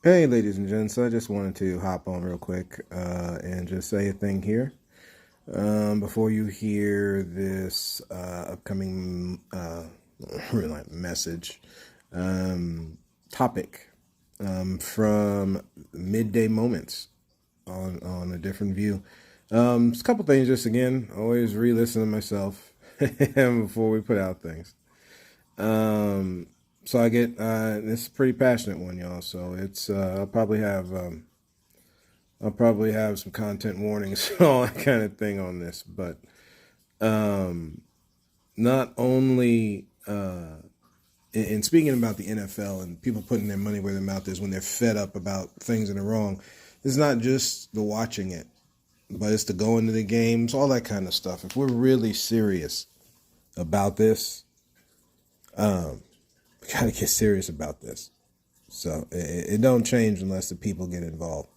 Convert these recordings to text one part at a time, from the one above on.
Hey, ladies and gents, I just wanted to hop on real quick and just say a thing here. Before you hear this upcoming real message, topic from Midday Moments on a different view. Just a couple things, just again, always re-listen to myself before we put out things. Um, so I get this is a pretty passionate one, y'all. So it's I'll probably have some content warnings and all that kind of thing on this. But um, not only in speaking about the NFL and people putting their money where their mouth is when they're fed up about things that are wrong, it's not just the watching it, but it's the going to the games, all that kind of stuff. If we're really serious about this, we gotta get serious about this. So it don't change unless the people get involved.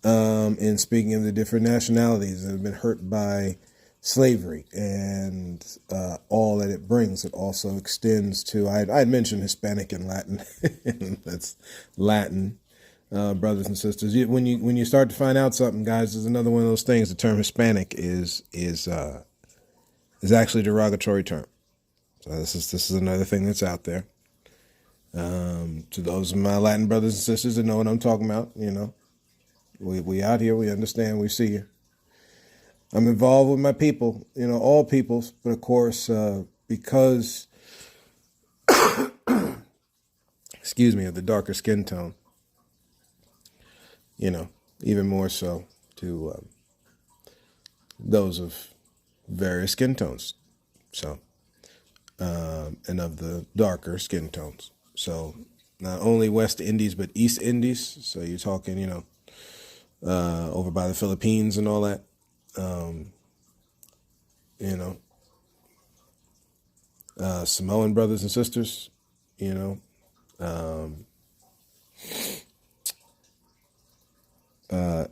And speaking of the different nationalities that have been hurt by slavery and all that it brings, it also extends to, I had mentioned Hispanic and Latin. That's Latin, brothers and sisters. When you start to find out something, guys, there's another one of those things. The term Hispanic is actually a derogatory term. So this is another thing that's out there. To those of my Latin brothers and sisters that know what I'm talking about, we out here, we understand, we see you. I'm involved with my people, all peoples, but of course, because, excuse me, of the darker skin tone, even more so to those of various skin tones. So, and of the darker skin tones. So not only West Indies, but East Indies. So you're talking, over by the Philippines and all that. Samoan brothers and sisters,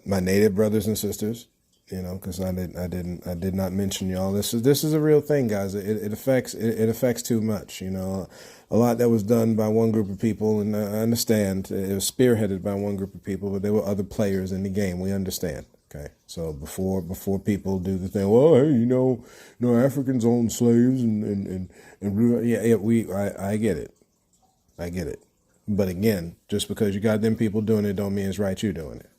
my native brothers and sisters, because I did not mention y'all. This is a real thing, guys. It affects too much. A lot that was done by one group of people, and I understand it was spearheaded by one group of people, but there were other players in the game. We understand. Okay, so before people do the thing, well, hey, Africans own slaves, and I get it, but again, just because you got them people doing it, don't mean it's right you doing it.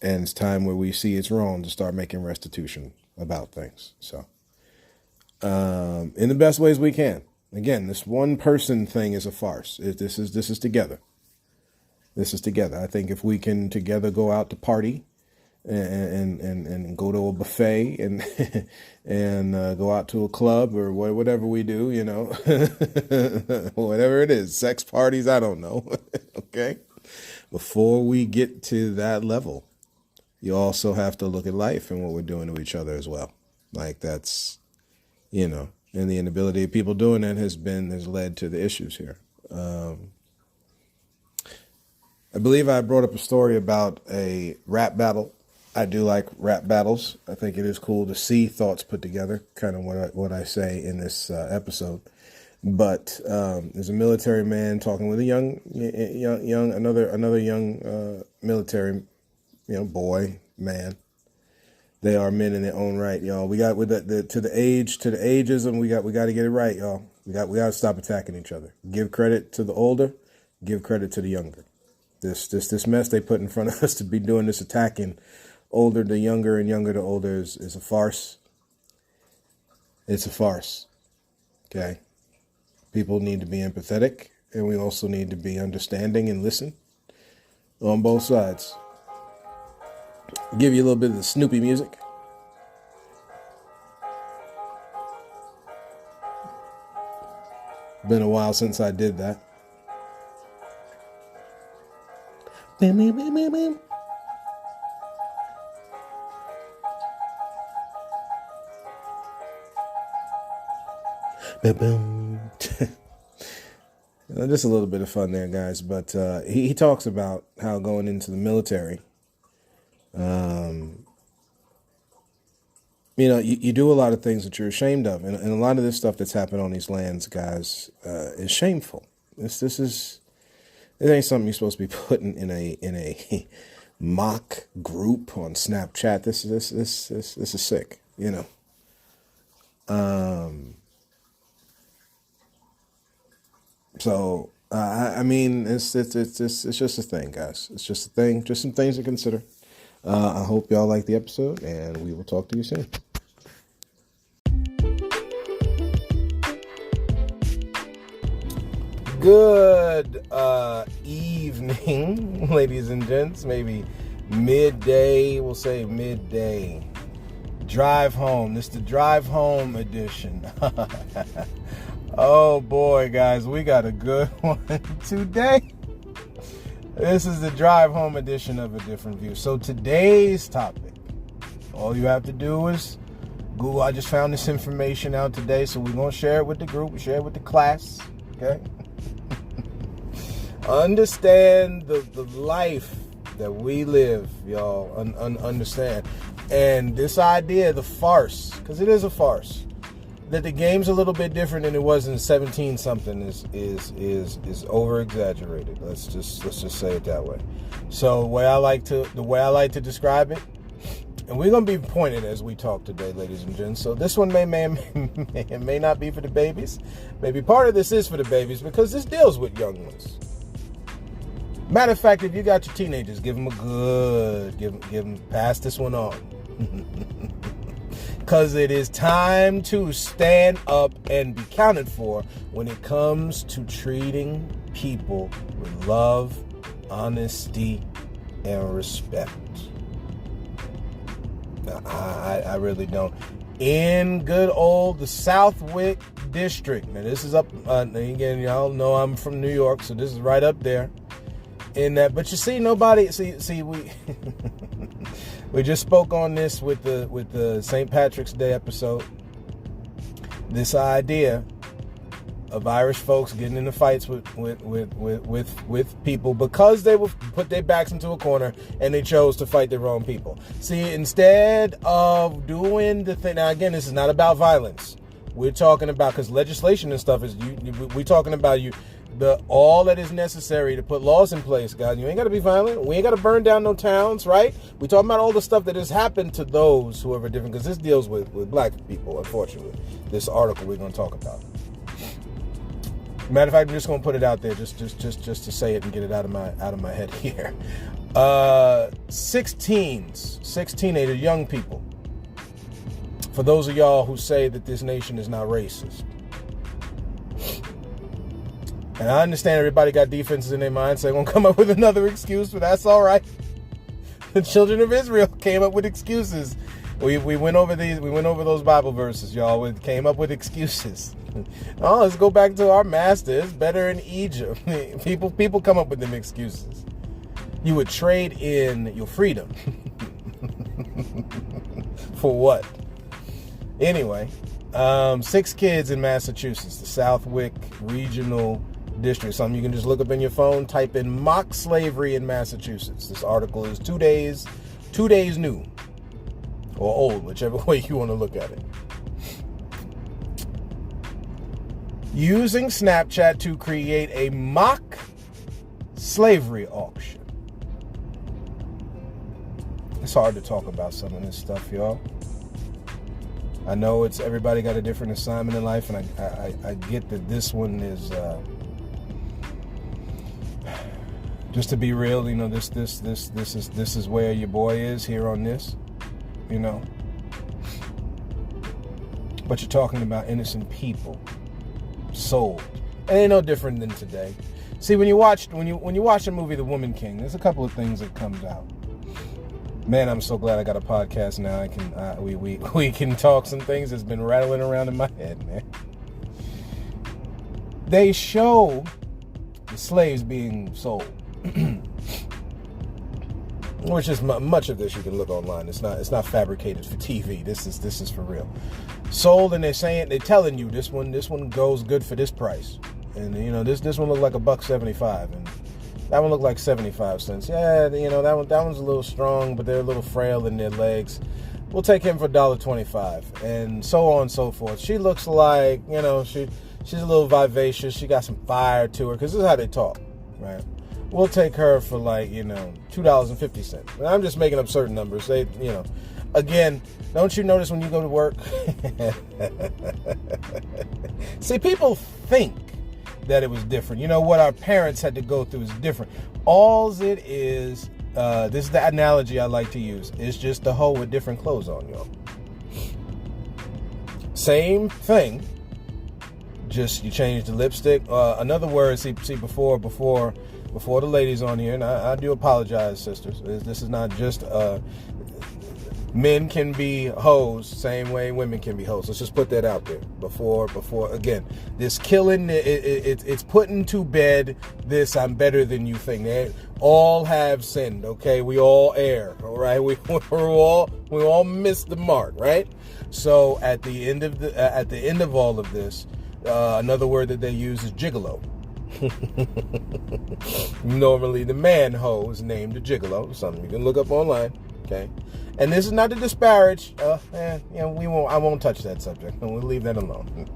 And it's time where we see it's wrong to start making restitution about things. So, in the best ways we can. Again, this one person thing is a farce. This is together. This is together. I think if we can together go out to party and go to a buffet and and go out to a club or whatever we do, whatever it is, sex parties, I don't know. Okay, before we get to that level, you also have to look at life and what we're doing to each other as well. Like that's, and the inability of people doing that has led to the issues here. I believe I brought up a story about a rap battle. I do like rap battles. I think it is cool to see thoughts put together, kind of what I say in this episode. But there's a military man talking with a young another young military boy, man. They are men in their own right, y'all. We got with to the ageism. We got to get it right, y'all. We got to stop attacking each other. Give credit to the older, give credit to the younger. This mess they put in front of us to be doing this attacking older to younger and younger to older is a farce. It's a farce. Okay. People need to be empathetic, and we also need to be understanding and listen on both sides. Give you a little bit of the Snoopy music. Been a while since I did that. Bam, bam, bam, bam, bam. Bam, bam. Just a little bit of fun there, guys. But he talks about how going into the military, you do a lot of things that you're ashamed of. And a lot of this stuff that's happened on these lands, guys, is shameful. This is It ain't something you're supposed to be putting in a mock group on Snapchat. This is sick, you know. So I mean, it's just a thing, guys. It's just a thing. Just some things to consider. I hope y'all like the episode, and we will talk to you soon. Good evening, ladies and gents. Maybe midday. We'll say midday. Drive home. This is the drive home edition. Oh boy, guys, we got a good one today. This is the drive home edition of A Different View. So today's topic, all you have to do is Google. I just found this information out today, so we're going to share it with the group, share it with the class, okay? Understand the life that we live, y'all. Understand. And this idea, the farce, because it is a farce, that the game's a little bit different than it was in 17 something is over exaggerated. Let's just say it that way. So the way I like to describe it, and we're gonna be pointed as we talk today, ladies and gents. So this one may not be for the babies. Maybe part of this is for the babies because this deals with young ones. Matter of fact, if you got your teenagers, give them pass this one on. Because it is time to stand up and be counted for when it comes to treating people with love, honesty, and respect. I really don't. In good old the Southwick district. Now this is up, again, y'all know I'm from New York, so this is right up there. In that, but you see, we we just spoke on this with the St. Patrick's Day episode. This idea of Irish folks getting into fights with people because they would put their backs into a corner and they chose to fight their own people. See, instead of doing the thing, now again, this is not about violence. We're talking about, because legislation and stuff is we're talking about all that is necessary to put laws in place, guys. You ain't got to be violent. We ain't got to burn down no towns, right? We talking about all the stuff that has happened to those who are different, because this deals with black people, unfortunately. This article we're going to talk about. Matter of fact, I'm just going to put it out there just to say it and get it out of my head here. 16 young people. For those of y'all who say that this nation is not racist. And I understand everybody got defenses in their mind, so they're going to come up with another excuse, but that's all right. The children of Israel came up with excuses. We went over those Bible verses, y'all. We came up with excuses. Oh, let's go back to our master. It's better in Egypt. People come up with them excuses. You would trade in your freedom. For what? Anyway, 6 kids in Massachusetts, the Southwick Regional District. Something you can just look up in your phone, type in mock slavery in Massachusetts. This article is 2 days new or old, whichever way you want to look at it. Using Snapchat to create a mock slavery auction. It's hard to talk about some of this stuff, y'all. I know everybody got a different assignment in life, and I get that this one is just to be real. You know, this is where your boy is here on this. You know, but you're talking about innocent people sold. It ain't no different than today. See, when you watch the movie The Woman King, there's a couple of things that comes out. Man, I'm so glad I got a podcast now. We can talk some things that's been rattling around in my head, man. They show the slaves being sold, which is much of this you can look online. It's not fabricated for TV. This is for real. Sold, and they're telling you this one goes good for this price, and you know this one looked like $1.75, and that one looked like 75 cents. Yeah, you know, that one's a little strong, but they're a little frail in their legs. We'll take him for $1.25, and so on and so forth. She looks like, you know, she's a little vivacious. She got some fire to her, because this is how they talk, right? we'll take her for like, $2.50. And I'm just making up certain numbers. Again, don't you notice when you go to work? See, people think that it was different. What our parents had to go through is different. All it is, this is the analogy I like to use, it's just a hoe with different clothes on, y'all. Same thing, just you change the lipstick. In other words, see before the ladies on here, and I do apologize, sisters. This is not just men can be hoes same way women can be hoes. Let's just put that out there before again, this killing, it's putting to bed this I'm better than you thing. They all have sinned, okay? We all err, all right? We all miss the mark, right? So at the end of all of this, another word that they use is gigolo. Normally the man hoe is named a gigolo, something you can look up online, okay? And this is not to disparage. I won't touch that subject. We'll leave that alone.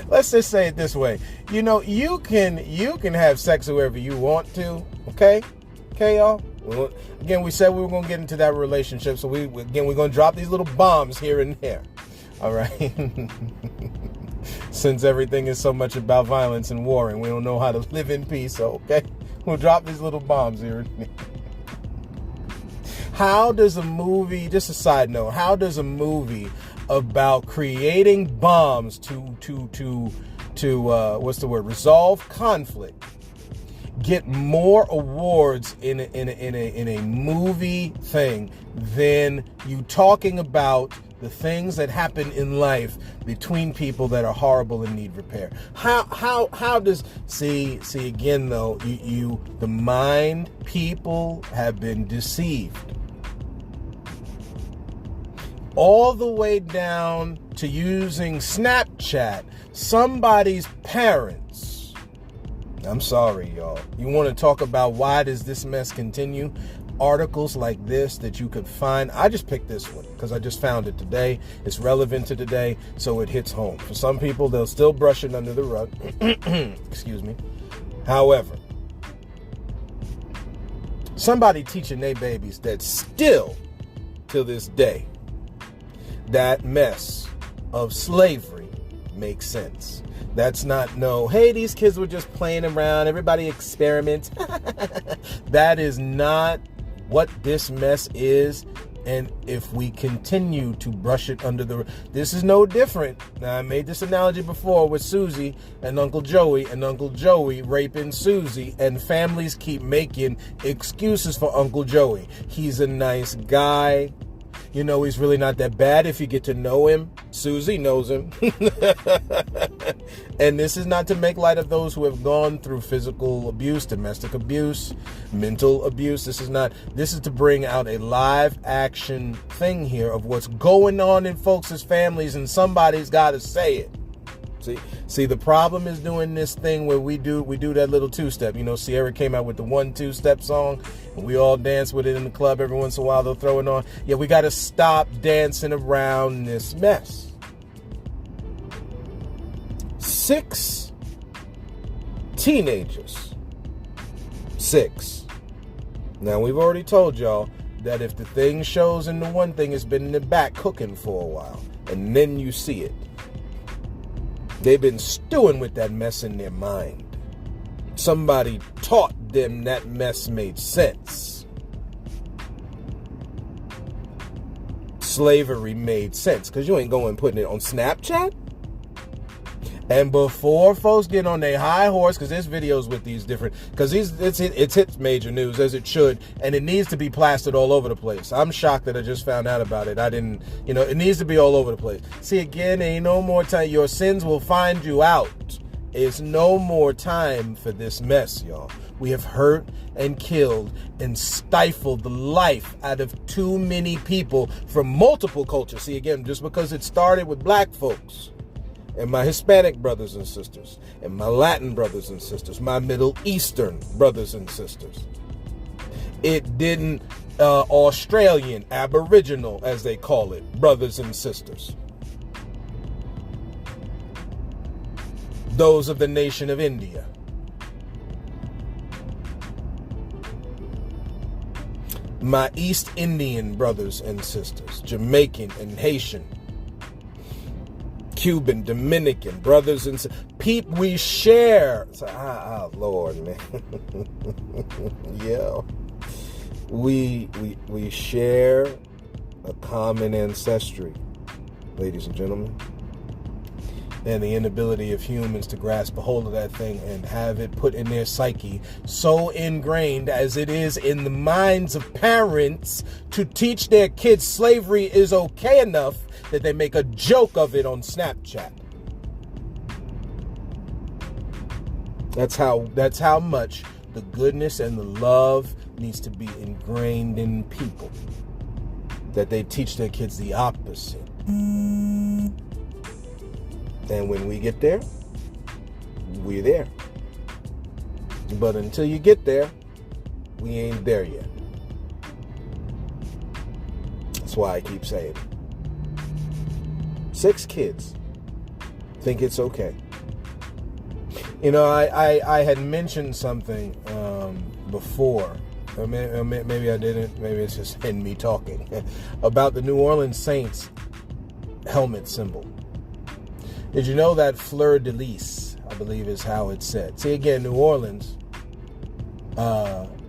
Let's just say it this way. You can have sex whoever you want to. Okay, y'all. Well, again, we said we were going to get into that relationship, so we're going to drop these little bombs here and there. All right. Since everything is so much about violence and war, and we don't know how to live in peace, so okay, we'll drop these little bombs here and there. How does a movie, just a side note, how does a movie about creating bombs to resolve conflict get more awards in a movie thing than you talking about the things that happen in life between people that are horrible and need repair? How does see again though, the mind, people have been deceived all the way down to using Snapchat. Somebody's parents. I'm sorry, y'all. You want to talk about why does this mess continue? Articles like this that you could find. I just picked this one because I just found it today. It's relevant to today, so it hits home. For some people, they'll still brush it under the rug. Excuse me. However, somebody teaching their babies that still, to this day, that mess of slavery makes sense. That's not hey, these kids were just playing around, everybody experiments. That is not what this mess is. And if we continue to brush it under the... This is no different. Now, I made this analogy before with Susie and Uncle Joey raping Susie, and families keep making excuses for Uncle Joey. He's a nice guy. He's really not that bad if you get to know him. Susie knows him. And this is not to make light of those who have gone through physical abuse, domestic abuse, mental abuse. This is to bring out a live action thing here of what's going on in folks' families, and somebody's got to say it. See, the problem is doing this thing where we do that little two-step. Sierra came out with the 1-2-step song, and we all dance with it in the club. Every once in a while, they'll throw it on. Yeah, we got to stop dancing around this mess. 6 teenagers. 6. Now, we've already told y'all that if the thing shows in the one thing, it's been in the back cooking for a while, and then you see it. They've been stewing with that mess in their mind. Somebody taught them that mess made sense. Slavery made sense, because you ain't going putting it on Snapchat. And before folks get on their high horse, because there's videos with these different, because it's hit major news, as it should, and it needs to be plastered all over the place. I'm shocked that I just found out about it. I didn't, it needs to be all over the place. See, again, ain't no more time. Your sins will find you out. It's no more time for this mess, y'all. We have hurt and killed and stifled the life out of too many people from multiple cultures. See, again, just because it started with black folks, and my Hispanic brothers and sisters, and my Latin brothers and sisters, my Middle Eastern brothers and sisters. It didn't Australian, Aboriginal, as they call it, brothers and sisters. Those of the nation of India. My East Indian brothers and sisters, Jamaican and Haitian, Cuban, Dominican brothers and sisters, we share. So, Lord, man. Yeah. We share a common ancestry, ladies and gentlemen. And the inability of humans to grasp a hold of that thing and have it put in their psyche, so ingrained as it is in the minds of parents, to teach their kids slavery is okay enough that they make a joke of it on Snapchat. That's how much the goodness and the love needs to be ingrained in people, that they teach their kids the opposite. And when we get there, we're there. But until you get there, we ain't there yet. That's why I keep saying 6 kids think it's okay. You know, I had mentioned something before. Maybe I didn't. Maybe it's just in me talking about the New Orleans Saints helmet symbol. Did you know that fleur de lis, I believe is how it's said? See, again, New Orleans,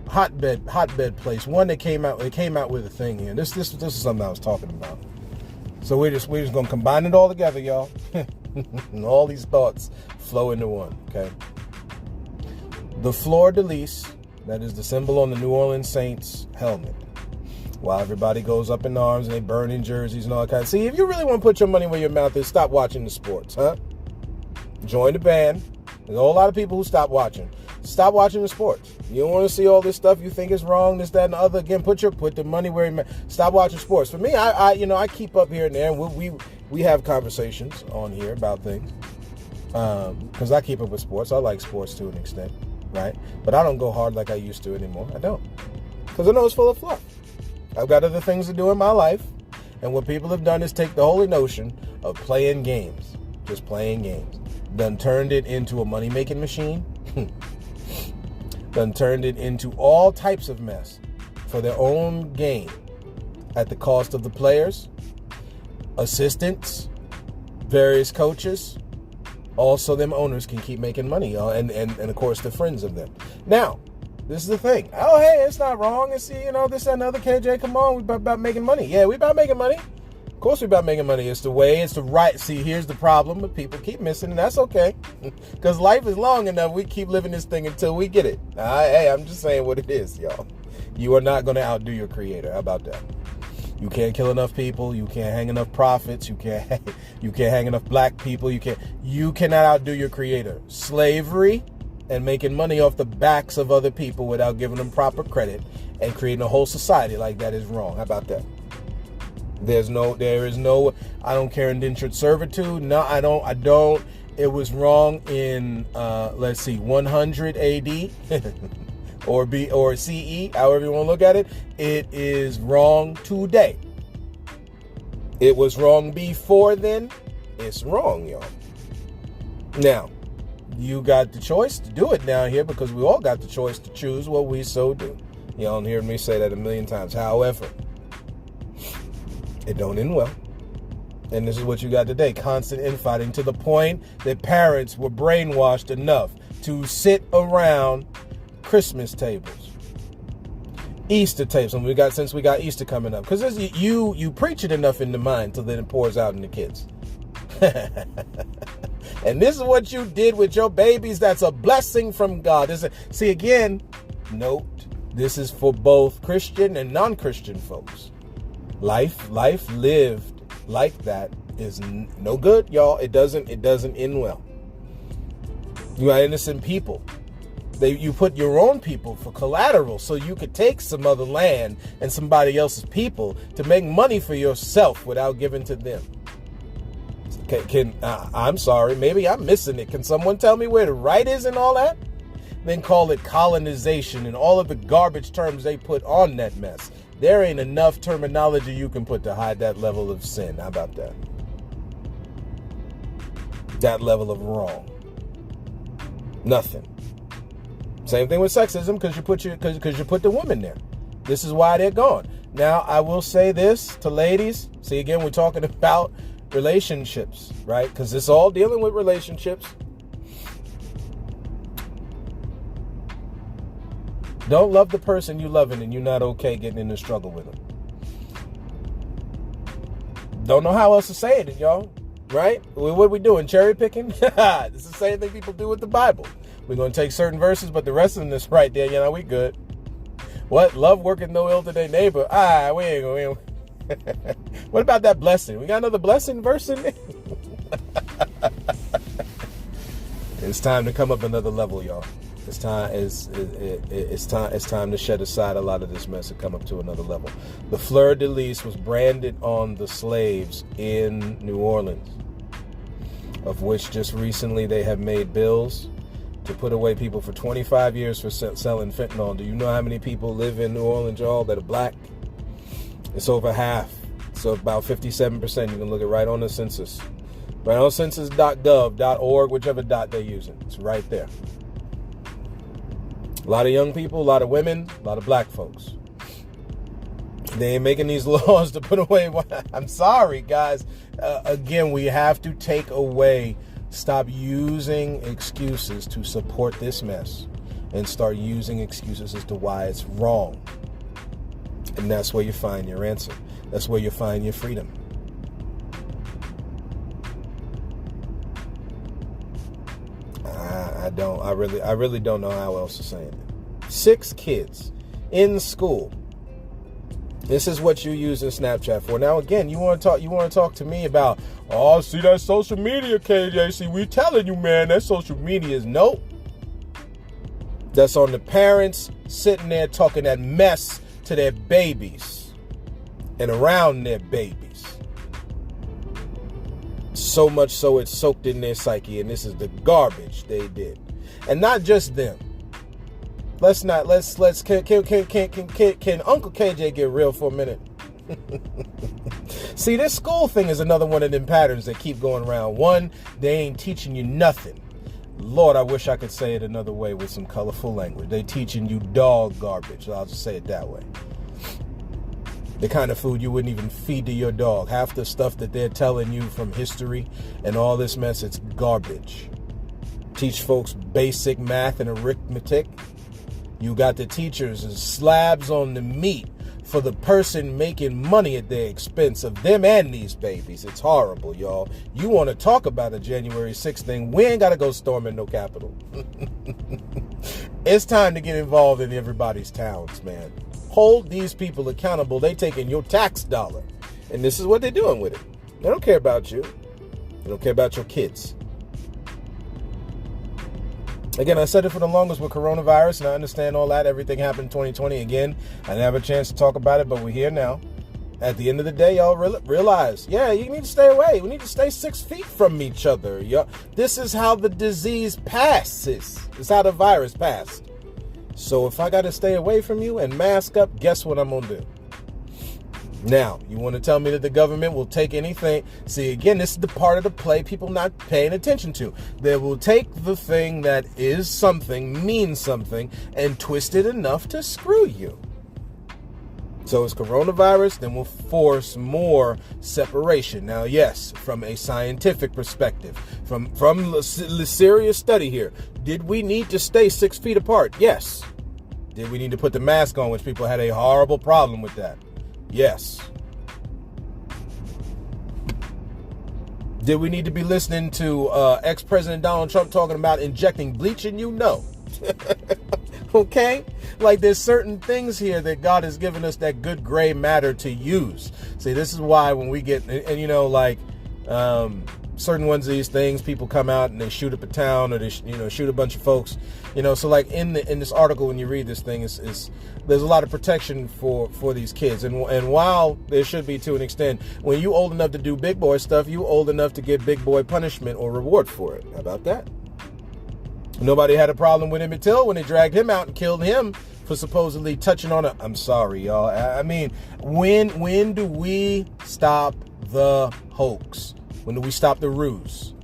hotbed place. One that came out with a thing here. This is something I was talking about. So we're just gonna combine it all together, y'all. And all these thoughts flow into one. Okay. The fleur de lis, that is the symbol on the New Orleans Saints helmet. While everybody goes up in arms and they burn in jerseys and all that kind of. See, if you really want to put your money where your mouth is, stop watching the sports, huh? Join the band. There's a whole lot of people who stop watching. Stop watching the sports. You don't want to see all this stuff you think is wrong, this, that, and the other. Again, put the money where your mouth. Stop watching sports. For me, I keep up here and there. And we have conversations on here about things because I keep up with sports. I like sports to an extent, right? But I don't go hard like I used to anymore. I don't, because I know it's full of fluff. I've got other things to do in my life, and what people have done is take the holy notion of playing games, just playing games, done turned it into a money-making machine, done turned it into all types of mess for their own gain at the cost of the players, assistants, various coaches. Also, them owners can keep making money, and of course the friends of them. Now, this is the thing. Oh, hey, it's not wrong. It's, this, that, and other. KJ, come on. We about making money. Yeah, we about making money. Of course we about making money. It's the way. It's the right. See, here's the problem. But people keep missing, and that's okay. Because life is long enough. We keep living this thing until we get it. Hey, I'm just saying what it is, y'all. You are not going to outdo your creator. How about that? You can't kill enough people. You can't hang enough prophets. You can't hang enough black people. You cannot outdo your creator. Slavery and making money off the backs of other people without giving them proper credit and creating a whole society like that is wrong. How about that? There is no, I don't care, indentured servitude. No, I don't. It was wrong in, 100 AD or CE, however you want to look at it. It is wrong today. It was wrong before then. It's wrong, y'all. Now, you got the choice to do it down here, because we all got the choice to choose what we so do. Y'all don't hear me say that a million times. However, it don't end well. And this is what you got today. Constant infighting, to the point that parents were brainwashed enough to sit around Christmas tables, Easter tables. And since we got Easter coming up. Because you preach it enough in the mind till then it pours out in the kids. And this is what you did with your babies. That's a blessing from God. See, again, note, this is for both Christian and non-Christian folks. Life lived like that is no good, y'all. It doesn't end well. You are innocent people. You put your own people for collateral so you could take some other land and somebody else's people to make money for yourself without giving to them. I'm sorry, maybe I'm missing it. Can someone tell me where the right is in all that? Then call it colonization and all of the garbage terms they put on that mess. There ain't enough terminology you can put to hide that level of sin. How about that? That level of wrong. Nothing. Same thing with sexism, because you put the woman there. This is why they're gone. Now, I will say this to ladies. See, again, we're talking about relationships, right? Because it's all dealing with relationships. Don't love the person you loving and you're not okay getting in the struggle with them. Don't know how else to say it, y'all. Right? What are we doing? Cherry picking? It's the same thing people do with the Bible. We're going to take certain verses, but the rest of them is right there. You know, we good. What? Love worketh no ill to their neighbor. We ain't going to. What about that blessing? We got another blessing verse in there? It's time to come up another level, y'all. It's time to shed aside a lot of this mess and come up to another level. The fleur-de-lis was branded on the slaves in New Orleans, of which just recently they have made bills to put away people for 25 years for selling fentanyl. Do you know how many people live in New Orleans, y'all, that are black? It's over half. So about 57%. You can look it right on the census. Right on census.gov.org, whichever dot they're using. It's right there. A lot of young people, a lot of women, a lot of black folks. They ain't making these laws to put away. I'm sorry, guys. Again, we have to take away, stop using excuses to support this mess and start using excuses as to why it's wrong. And that's where you find your answer. That's where you find your freedom. I really don't know how else to say it. 6 kids in school. This is what you use in Snapchat for. Now, again, you want to talk to me about, oh, see that social media, KJ. See, we telling you, man, that social media is nope. That's on the parents sitting there talking that mess to their babies and around their babies. So much so it's soaked in their psyche, and this is the garbage they did. And not just them. Can Uncle KJ get real for a minute? See, this school thing is another one of them patterns that keep going around. One, they ain't teaching you nothing. Lord, I wish I could say it another way with some colorful language. They teaching you dog garbage. I'll just say it that way. The kind of food you wouldn't even feed to your dog. Half the stuff that they're telling you from history and all this mess, it's garbage. Teach folks basic math and arithmetic. You got the teachers and slabs on the meat for the person making money at the expense of them and these babies. It's horrible, y'all. You want to talk about a January 6th thing? We ain't got to go storming no Capitol. It's time to get involved in everybody's towns, man. Hold these people accountable. They taking your tax dollar. And this is what they're doing with it. They don't care about you. They don't care about your kids. Again, I said it for the longest with coronavirus, and I understand all that. Everything happened in 2020. Again, I didn't have a chance to talk about it, but we're here now. At the end of the day, y'all realize, yeah, you need to stay away. We need to stay 6 feet from each other. This is how the disease passes. It's how the virus passed. So if I got to stay away from you and mask up, guess what I'm going to do? Now, you want to tell me that the government will take anything? See, again, this is the part of the play people not paying attention to. They will take the thing that is something, means something, and twist it enough to screw you. So it's coronavirus, then we'll force more separation. Now, yes, from a scientific perspective, from the serious study here, did we need to stay 6 feet apart? Yes. Did we need to put the mask on, which people had a horrible problem with that? Yes. Did we need to be listening to ex-President Donald Trump talking about injecting bleach in you? No. Okay? Like, there's certain things here that God has given us that good gray matter to use. See, this is why when we get, and you know, like, certain ones of these things, people come out and they shoot up a town, or they shoot a bunch of folks, so like in this article, when you read this thing, is there's a lot of protection for these kids, and while there should be to an extent, when you old enough to do big boy stuff, you old enough to get big boy punishment or reward for it. How about that? Nobody had a problem with Emmett Till when they dragged him out and killed him for supposedly touching on a, I'm sorry, y'all. I mean, when do we stop the hoax? When do we stop the ruse?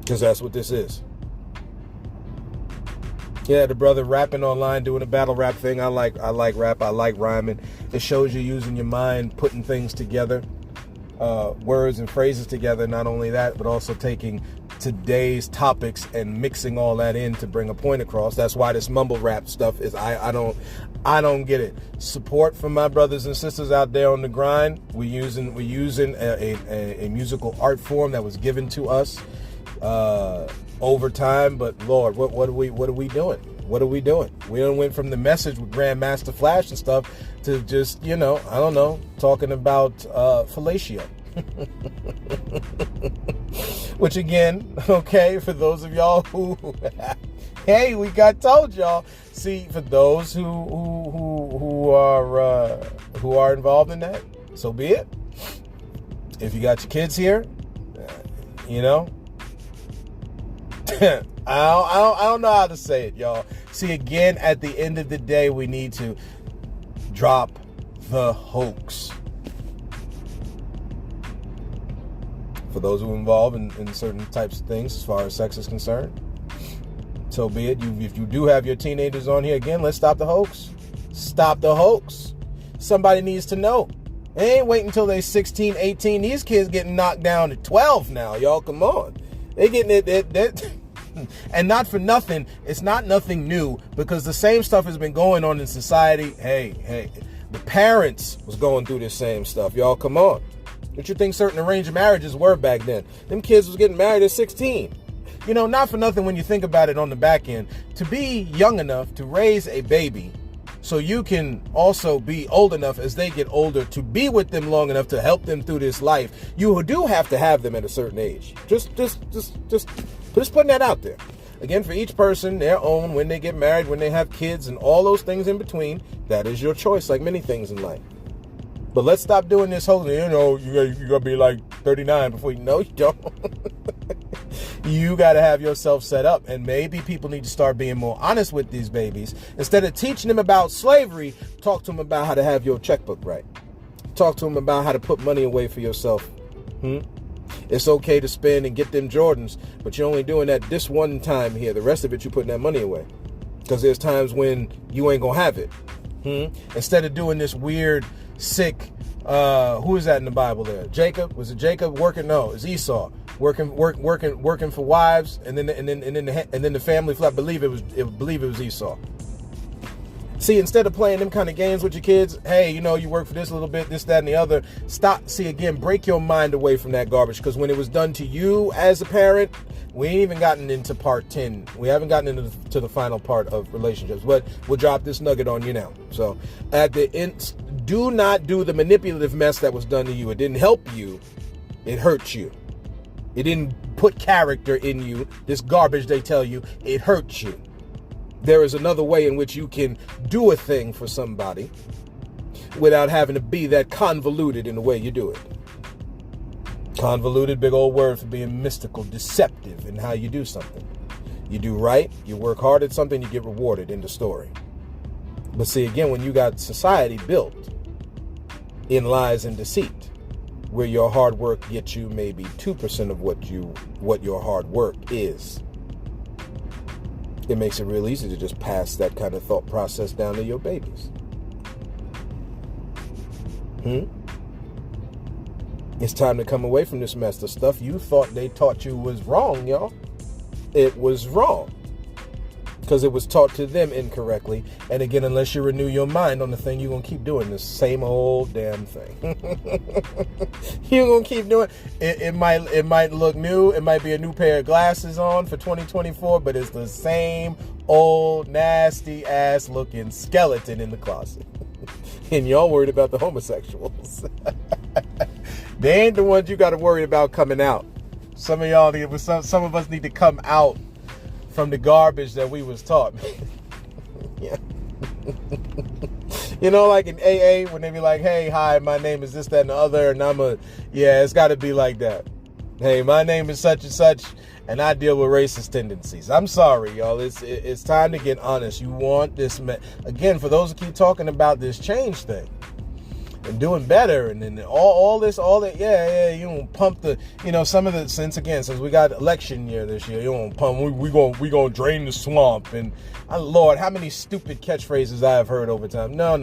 Because that's what this is. Yeah, the brother rapping online, doing a battle rap thing. I like rap. I like rhyming. It shows you using your mind, putting things together, words and phrases together. Not only that, but also taking today's topics and mixing all that in to bring a point across. That's why this mumble rap stuff is I don't get it. Support from my brothers and sisters out there on the grind. We're using a musical art form that was given to us over time, but Lord, what are we doing? What are we doing? We done went from the message with Grandmaster Flash and stuff to just, I don't know, talking about fellatio. Which again, okay, for those of y'all who hey, we got told y'all. See, for those who are involved in that, so be it. If you got your kids here, I don't know how to say it, y'all. See, again, at the end of the day, we need to drop the hoax. For those who are involved in certain types of things as far as sex is concerned, so be it. If you do have your teenagers on here, again, let's stop the hoax. Stop the hoax. Somebody needs to know. They ain't waiting until they're 16, 18. These kids getting knocked down at 12 now, y'all. Come on. They getting it. And not for nothing, it's not nothing new, because the same stuff has been going on in society. Hey, the parents was going through this same stuff, y'all. Come on. What you think certain arranged marriages were back then? Them kids was getting married at 16. Not for nothing, when you think about it on the back end, to be young enough to raise a baby so you can also be old enough as they get older to be with them long enough to help them through this life, you do have to have them at a certain age. Just putting that out there. Again, for each person, their own, when they get married, when they have kids, and all those things in between, that is your choice, like many things in life. But let's stop doing this whole, you gotta be like 39 before you know you don't. You gotta have yourself set up, and maybe people need to start being more honest with these babies. Instead of teaching them about slavery, talk to them about how to have your checkbook right. Talk to them about how to put money away for yourself. It's okay to spend and get them Jordans, but you're only doing that this one time here. The rest of it, you're putting that money away, because there's times when you ain't gonna have it. Instead of doing this weird, sick, who is that in the Bible there? Jacob? Was it Jacob working? No, it's Esau working for wives, and then the family. I believe it was Esau. See, instead of playing them kind of games with your kids, hey, you work for this a little bit, this, that, and the other. Stop. See, again, break your mind away from that garbage, because when it was done to you as a parent, we ain't even gotten into part 10. We haven't gotten into the final part of relationships, but we'll drop this nugget on you now. So at the end, do not do the manipulative mess that was done to you. It didn't help you. It hurt you. It didn't put character in you. This garbage they tell you, it hurts you. There is another way in which you can do a thing for somebody without having to be that convoluted in the way you do it. Convoluted, big old word for being mystical, deceptive in how you do something. You do right, you work hard at something, you get rewarded in the story. But see, again, when you got society built in lies and deceit, where your hard work gets you maybe 2% of what your hard work is, it makes it real easy to just pass that kind of thought process down to your babies. It's time to come away from this mess. The stuff you thought they taught you was wrong, y'all. It was wrong, because it was taught to them incorrectly. And again, unless you renew your mind on the thing, you're going to keep doing the same old damn thing. You're going to keep doing it. It might look new. It might be a new pair of glasses on for 2024, but it's the same old nasty ass looking skeleton in the closet. And y'all worried about the homosexuals. They ain't the ones you got to worry about coming out. Some of y'all, some of us need to come out from the garbage that we was taught. Yeah. Like in AA, when they be like, hey, hi, my name is this, that, and the other, and it's got to be like that. Hey, my name is such and such, and I deal with racist tendencies. I'm sorry, y'all. It's time to get honest. You want this, again, for those who keep talking about this change thing, and doing better, and then all that. Yeah, you don't pump the, some of the, since we got election year this year, you don't pump. We gonna drain the swamp, and Lord, how many stupid catchphrases I have heard over time. No.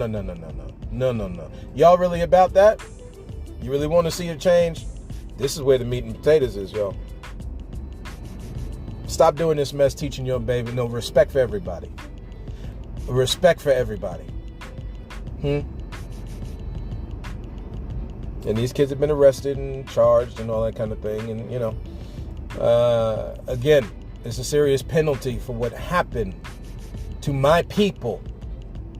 Y'all really about that? You really want to see a change? This is where the meat and potatoes is, y'all. Stop doing this mess teaching your baby. No, respect for everybody. Respect for everybody. And these kids have been arrested and charged and all that kind of thing. And, again, it's a serious penalty for what happened to my people.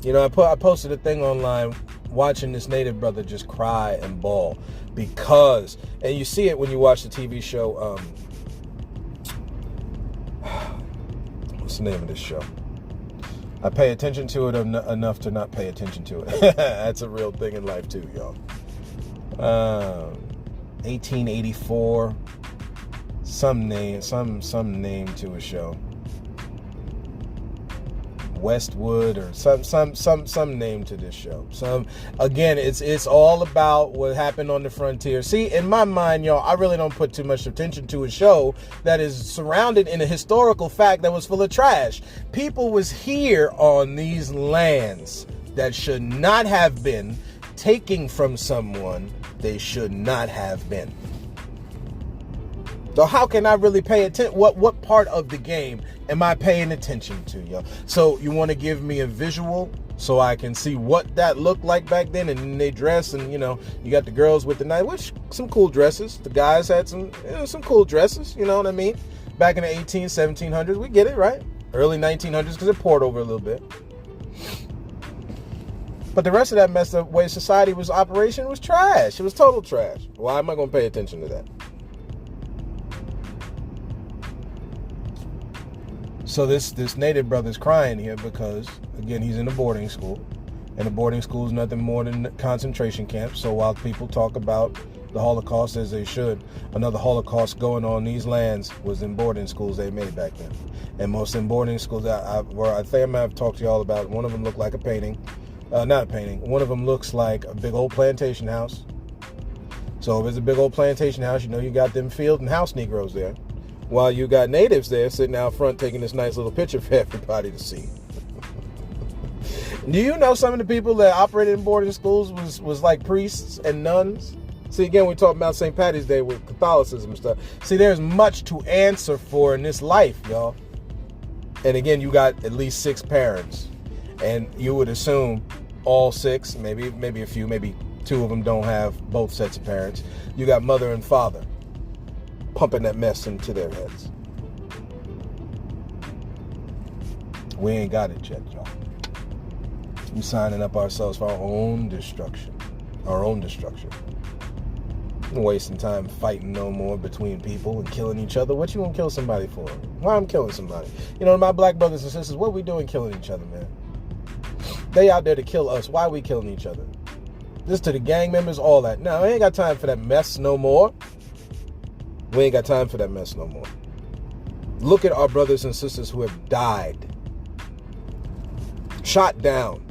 I posted a thing online watching this native brother just cry and bawl because, and you see it when you watch the TV show, what's the name of this show? I pay attention to it enough to not pay attention to it. That's a real thing in life too, y'all. 1884, some name to a show. Westwood or some name to this show. Again, it's all about what happened on the frontier. See, in my mind, y'all, I really don't put too much attention to a show that is surrounded in a historical fact that was full of trash. People was here on these lands that should not have been, taking from someone they should not have been. So how can I really pay attention? What part of the game am I paying attention to, y'all? So you want to give me a visual so I can see what that looked like back then, and then they dress, and you got the girls with the knife, which some cool dresses. The guys had some cool dresses, you know what I mean? Back in the 1700s, we get it, right? Early 1900s, because it poured over a little bit. But the rest of that messed up way society was operation was trash. It was total trash. Why am I going to pay attention to that? So this native brother's crying here because, again, he's in a boarding school. And a boarding school is nothing more than a concentration camp. So while people talk about the Holocaust as they should, another Holocaust going on these lands was in boarding schools they made back then. And most in boarding schools, I think I might have talked to y'all about, one of them looked like a painting. Not a painting. One of them looks like a big old plantation house. So if it's a big old plantation house, you got them field and house Negroes there. While you got natives there sitting out front taking this nice little picture for everybody to see. Do you know some of the people that operated in boarding schools was like priests and nuns? See, again, we're talking about St. Patty's Day with Catholicism and stuff. See, there's much to answer for in this life, y'all. And again, you got at least 6 parents. And you would assume all 6, maybe a few, maybe 2 of them don't have both sets of parents. You got mother and father pumping that mess into their heads. We ain't got it yet, y'all. We signing up ourselves for our own destruction. I'm wasting time fighting no more between people and killing each other. What you gonna kill somebody for? Why I'm killing somebody? My black brothers and sisters, what we doing killing each other, man? They out there to kill us. Why are we killing each other? This to the gang members, all that. No, I ain't got time for that mess no more. We ain't got time for that mess no more. Look at our brothers and sisters who have died. Shot down.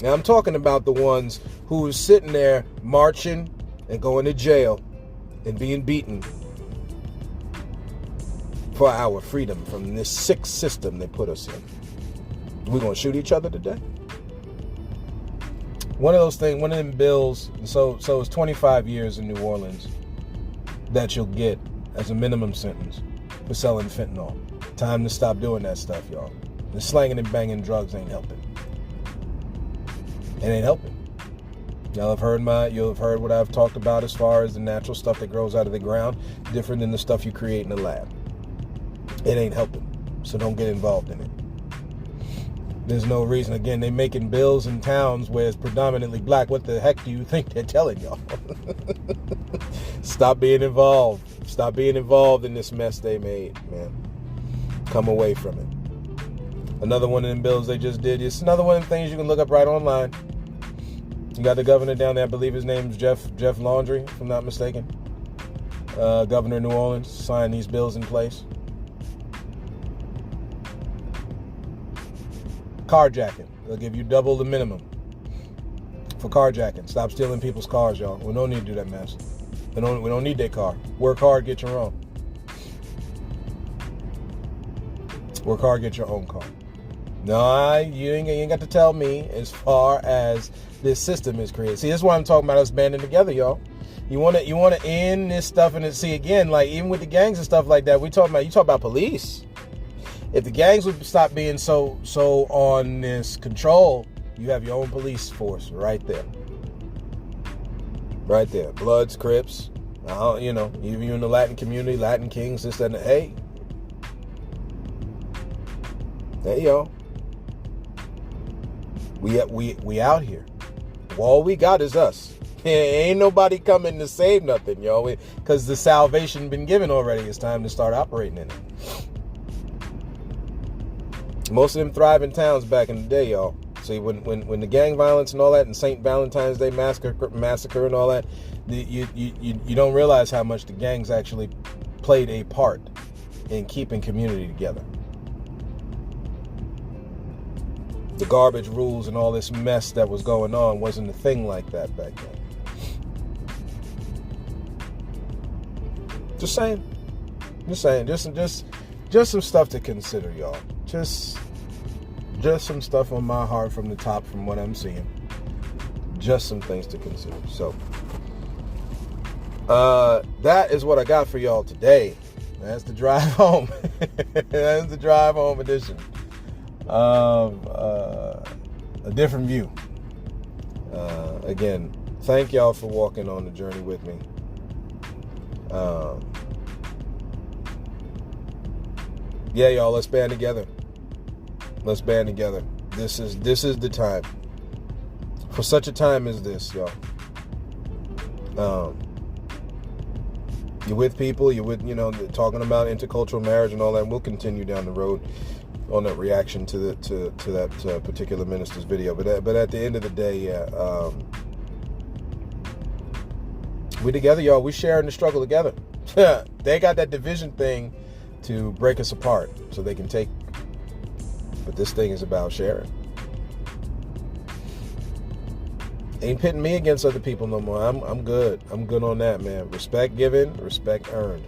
Now I'm talking about the ones who was sitting there marching and going to jail and being beaten for our freedom from this sick system they put us in. We're going to shoot each other today? One of those things, one of them bills, so it's 25 years in New Orleans that you'll get as a minimum sentence for selling fentanyl. Time to stop doing that stuff, y'all. The slanging and banging drugs ain't helping. It ain't helping. You'll have heard what I've talked about as far as the natural stuff that grows out of the ground, different than the stuff you create in the lab. It ain't helping. So don't get involved in it. There's no reason. Again, they making bills in towns where it's predominantly black. What the heck do you think they're telling y'all? Stop being involved. Stop being involved in this mess they made, man. Come away from it. Another one of them bills they just did. It's another one of the things you can look up right online. You got the governor down there. I believe his name's Jeff Laundrie, if I'm not mistaken. Governor of New Orleans signed these bills in place. Carjacking. They'll give you double the minimum for carjacking. Stop stealing people's cars, y'all. We don't need to do that mess. We don't need that car. Work hard, get your own. Work hard, get your own car. No, you ain't got to tell me as far as this system is created. See, this is what I'm talking about, us banding together, y'all. You want to end this stuff, and see, again, like even with the gangs and stuff like that, you talk about police. If the gangs would stop being so on this control, you have your own police force right there. Right there. Bloods, Crips, you in the Latin community, Latin Kings, this, that, and hey, y'all. We out here. All we got is us. Ain't nobody coming to save nothing, yo. Because the salvation been given already. It's time to start operating in it. Most of them thriving towns back in the day, y'all. See, when the gang violence and all that, and St. Valentine's Day massacre and all that, you don't realize how much the gangs actually played a part in keeping community together. The garbage rules and all this mess that was going on wasn't a thing like that back then. Just saying. Just some stuff to consider, y'all. Just some stuff on my heart from the top, from what I'm seeing. Just some things to consider. So, that is what I got for y'all today. That's the drive home. That's the drive home edition of a different view. Again, thank y'all for walking on the journey with me. Yeah, y'all, let's band together. Let's band together. This is the time. For such a time as this, y'all. You're with people, you're with, talking about intercultural marriage and all that. We'll continue down the road on that reaction to that particular minister's video. But at the end of the day, yeah, we together, y'all. We sharing the struggle together. They got that division thing to break us apart so they can take. But this thing is about sharing. Ain't pitting me against other people no more. I'm good. I'm good on that, man. Respect given, respect earned.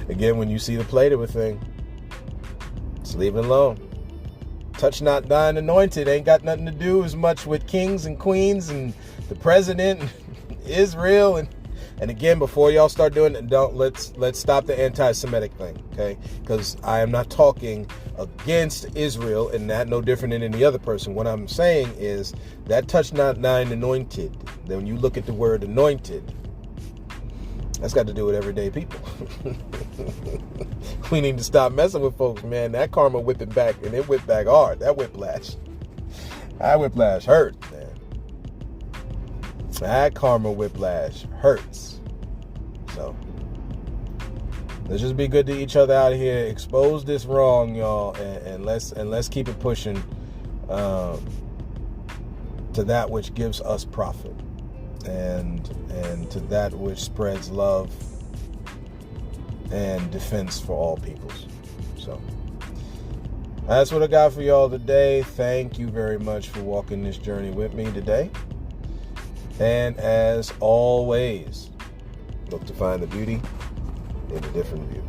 Again, when you see the plate of a thing, just leave it alone. Touch not thine anointed ain't got nothing to do as much with kings and queens and the president and Israel and again, before y'all start doing it, let's stop the anti-Semitic thing, okay? Because I am not talking against Israel and that no different than any other person. What I'm saying is that touch not thine anointed. Then when you look at the word anointed, that's got to do with everyday people. We need to stop messing with folks, man. That karma whipping back, and it whipped back hard. That whiplash hurt, man. That karma whiplash hurts. So let's just be good to each other out here. Expose this wrong, y'all, and let's keep it pushing to that which gives us profit, and to that which spreads love and defense for all peoples. So that's what I got for y'all today. Thank you very much for walking this journey with me today. And as always, look to find the beauty in a different view.